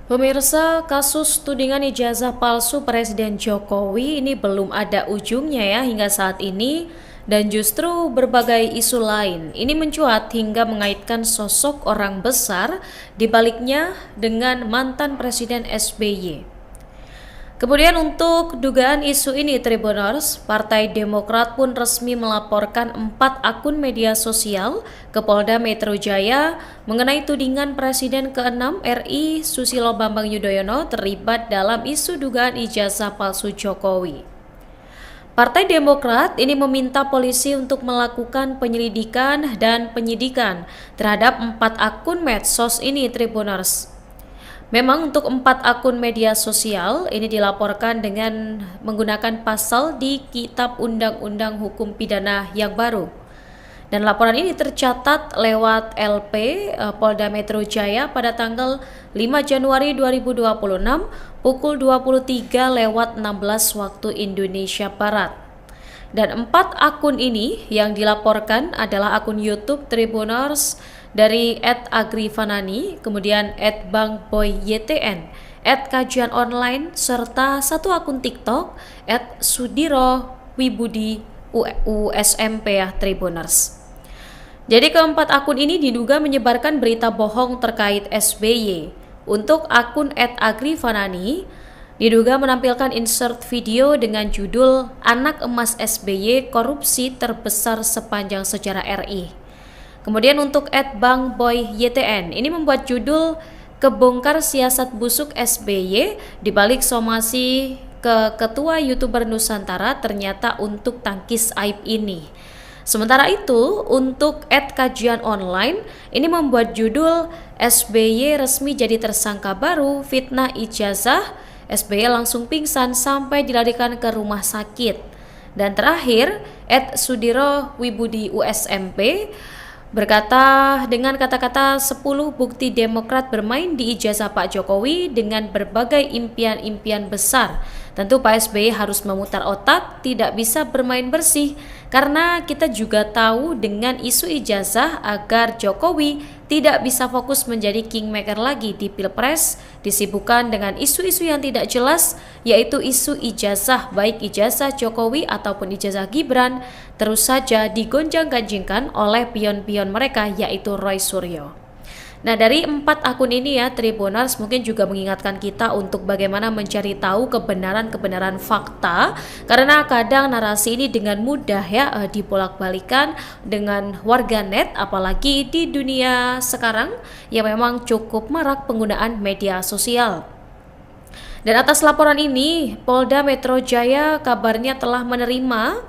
Pemirsa, kasus tudingan ijazah palsu Presiden Jokowi ini belum ada ujungnya ya hingga saat ini, dan justru berbagai isu lain ini mencuat hingga mengaitkan sosok orang besar di baliknya dengan mantan Presiden SBY. Kemudian untuk dugaan isu ini Tribuners, Partai Demokrat pun resmi melaporkan 4 akun media sosial ke Polda Metro Jaya mengenai tudingan Presiden ke-6 RI Susilo Bambang Yudhoyono terlibat dalam isu dugaan ijazah palsu Jokowi. Partai Demokrat ini meminta polisi untuk melakukan penyelidikan dan penyidikan terhadap 4 akun medsos ini Tribuners. Memang untuk 4 akun media sosial ini dilaporkan dengan menggunakan pasal di Kitab Undang-Undang Hukum Pidana yang baru. Dan laporan ini tercatat lewat LP Polda Metro Jaya pada tanggal 5 Januari 2026 pukul 23:16 waktu Indonesia Barat. Dan 4 akun ini yang dilaporkan adalah akun YouTube Tribuners dari @agrifanani, kemudian @bangboyytn, @kajian_online, serta satu akun TikTok @sudiro_wibudi USMP ya Tribuners. Jadi keempat akun ini diduga menyebarkan berita bohong terkait SBY. Untuk akun @agrifanani diduga menampilkan insert video dengan judul "Anak Emas SBY Korupsi Terbesar Sepanjang Sejarah RI". Kemudian untuk @bangboyytn ini membuat judul "Kebongkar Siasat Busuk SBY dibalik somasi ke Ketua YouTuber Nusantara ternyata untuk tangkis aib ini". Sementara itu, untuk @kajian_online ini membuat judul "SBY resmi jadi tersangka baru fitnah ijazah, SBY langsung pingsan sampai dilarikan ke rumah sakit". Dan terakhir, @sudiro_wibudi USMP berkata dengan kata-kata 10 bukti Demokrat bermain di ijazah Pak Jokowi dengan berbagai impian-impian besar. Tentu Pak SBY harus memutar otak, tidak bisa bermain bersih, karena kita juga tahu dengan isu ijazah agar Jokowi tidak bisa fokus menjadi kingmaker lagi di Pilpres, disibukkan dengan isu-isu yang tidak jelas, yaitu isu ijazah, baik ijazah Jokowi ataupun ijazah Gibran, terus saja digonjang-ganjingkan oleh pion-pion mereka, yaitu Roy Suryo. Nah, dari 4 akun ini ya Tribuners mungkin juga mengingatkan kita untuk bagaimana mencari tahu kebenaran-kebenaran fakta, karena kadang narasi ini dengan mudah ya dibolak-balikan dengan warganet, apalagi di dunia sekarang yang memang cukup marak penggunaan media sosial. Dan atas laporan ini, Polda Metro Jaya kabarnya telah menerima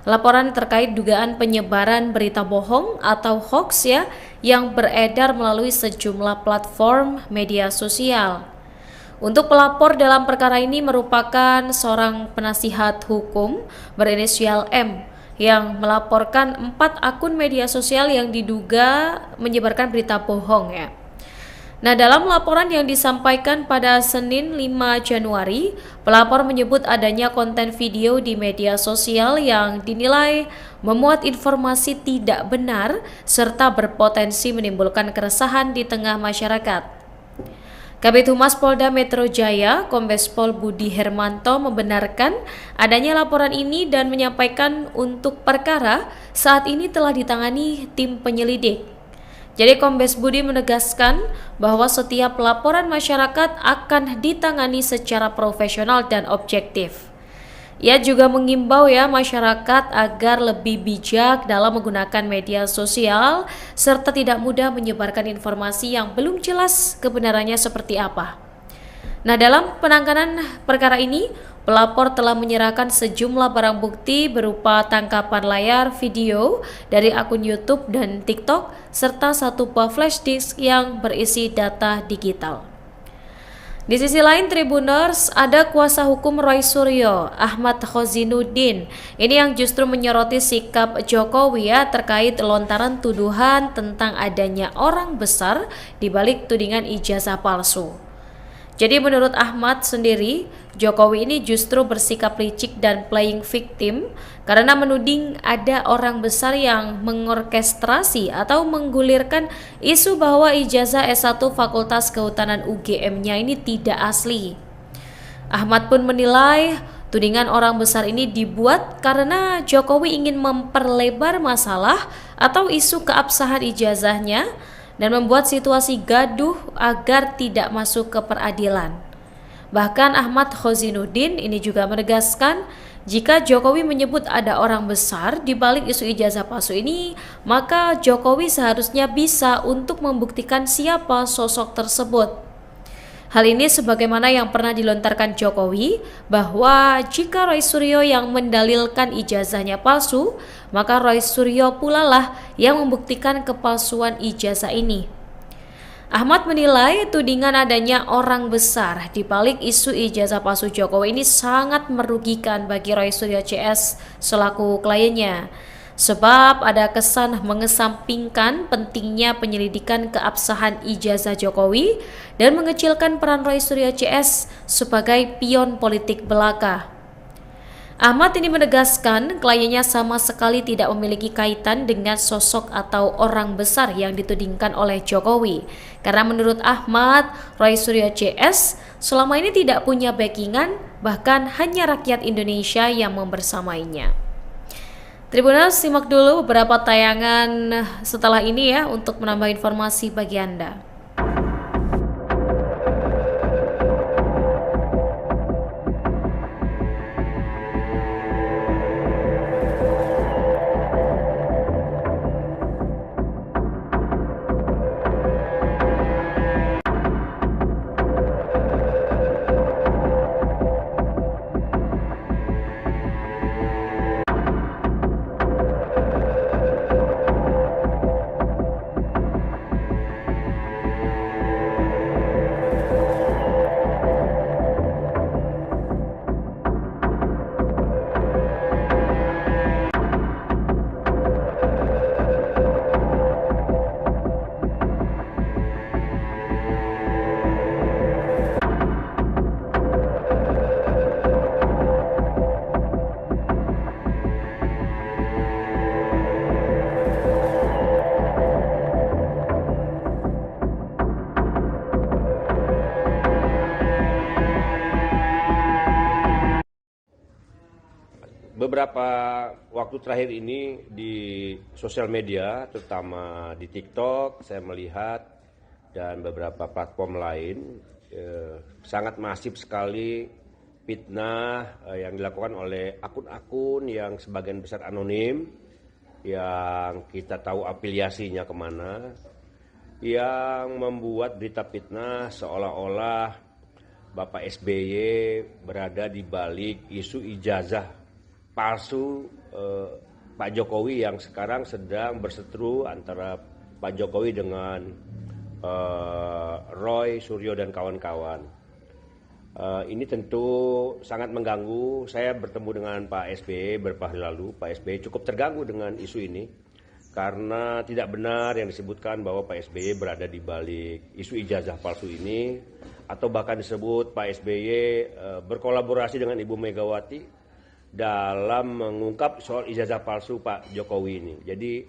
laporan terkait dugaan penyebaran berita bohong atau hoax ya yang beredar melalui sejumlah platform media sosial. Untuk pelapor dalam perkara ini merupakan seorang penasihat hukum berinisial M yang melaporkan 4 akun media sosial yang diduga menyebarkan berita bohong ya. Nah, dalam laporan yang disampaikan pada Senin 5 Januari, pelapor menyebut adanya konten video di media sosial yang dinilai memuat informasi tidak benar serta berpotensi menimbulkan keresahan di tengah masyarakat. Kabid Humas Polda Metro Jaya, Kombes Pol Budi Hermanto membenarkan adanya laporan ini dan menyampaikan untuk perkara saat ini telah ditangani tim penyelidik. Jadi Kombes Budi menegaskan bahwa setiap laporan masyarakat akan ditangani secara profesional dan objektif. Ia juga mengimbau ya masyarakat agar lebih bijak dalam menggunakan media sosial serta tidak mudah menyebarkan informasi yang belum jelas kebenarannya seperti apa. Nah, dalam penanganan perkara ini, pelapor telah menyerahkan sejumlah barang bukti berupa tangkapan layar video dari akun YouTube dan TikTok, serta 1 buah flash disk yang berisi data digital. Di sisi lain Tribuners, ada kuasa hukum Roy Suryo, Ahmad Khozinuddin, ini yang justru menyoroti sikap Jokowi ya terkait lontaran tuduhan tentang adanya orang besar di balik tudingan ijazah palsu. Jadi menurut Ahmad sendiri, Jokowi ini justru bersikap licik dan playing victim karena menuding ada orang besar yang mengorkestrasi atau menggulirkan isu bahwa ijazah S1 Fakultas Kehutanan UGM-nya ini tidak asli. Ahmad pun menilai tudingan orang besar ini dibuat karena Jokowi ingin memperlebar masalah atau isu keabsahan ijazahnya dan membuat situasi gaduh agar tidak masuk ke peradilan. Bahkan Ahmad Khozinuddin ini juga menegaskan jika Jokowi menyebut ada orang besar di balik isu ijazah palsu ini, maka Jokowi seharusnya bisa untuk membuktikan siapa sosok tersebut. Hal ini sebagaimana yang pernah dilontarkan Jokowi bahwa jika Roy Suryo yang mendalilkan ijazahnya palsu, maka Roy Suryo pula lah yang membuktikan kepalsuan ijazah ini. Ahmad menilai tudingan adanya orang besar di balik isu ijazah palsu Jokowi ini sangat merugikan bagi Roy Suryo CS selaku kliennya. Sebab ada kesan mengesampingkan pentingnya penyelidikan keabsahan ijazah Jokowi dan mengecilkan peran Roy Suryo CS sebagai pion politik belaka. Ahmad ini menegaskan kliennya sama sekali tidak memiliki kaitan dengan sosok atau orang besar yang ditudingkan oleh Jokowi. Karena menurut Ahmad, Roy Suryo CS selama ini tidak punya backingan, bahkan hanya rakyat Indonesia yang membersamainya. Tribuners, simak dulu beberapa tayangan setelah ini ya untuk menambah informasi bagi Anda. Beberapa waktu terakhir ini di sosial media, terutama di TikTok, saya melihat dan beberapa platform lain sangat masif sekali fitnah yang dilakukan oleh akun-akun yang sebagian besar anonim, yang kita tahu afiliasinya kemana, yang membuat berita fitnah seolah-olah Bapak SBY berada di balik isu ijazah palsu Pak Jokowi yang sekarang sedang berseteru antara Pak Jokowi dengan Roy Suryo dan kawan-kawan. Ini tentu sangat mengganggu. Saya bertemu dengan Pak SBY beberapa hari lalu. Pak SBY cukup terganggu dengan isu ini karena tidak benar yang disebutkan bahwa Pak SBY berada di balik isu ijazah palsu ini, atau bahkan disebut Pak SBY berkolaborasi dengan Ibu Megawati dalam mengungkap soal ijazah palsu Pak Jokowi ini. Jadi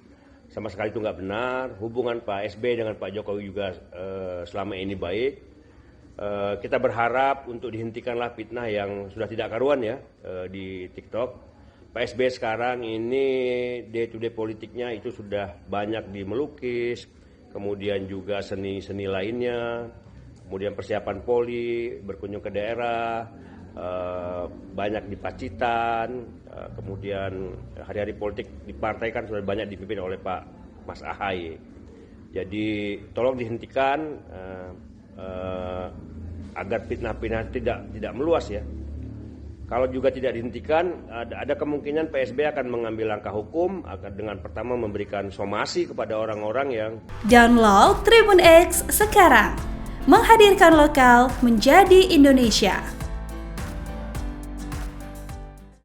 sama sekali itu nggak benar. Hubungan Pak SBY dengan Pak Jokowi juga selama ini baik. Kita berharap untuk dihentikanlah fitnah yang sudah tidak karuan ya di TikTok. Pak SBY sekarang ini day to day politiknya itu sudah banyak di melukis, kemudian juga seni-seni lainnya, kemudian persiapan poli, berkunjung ke daerah, banyak di Pacitan, kemudian hari-hari politik di partai kan sudah banyak dipimpin oleh Pak Mas Ahaye. Jadi tolong dihentikan agar fitnah-fitnah tidak meluas ya. Kalau juga tidak dihentikan, ada kemungkinan PSB akan mengambil langkah hukum akan dengan pertama memberikan somasi kepada orang-orang yang download Tribun X sekarang, menghadirkan lokal menjadi Indonesia.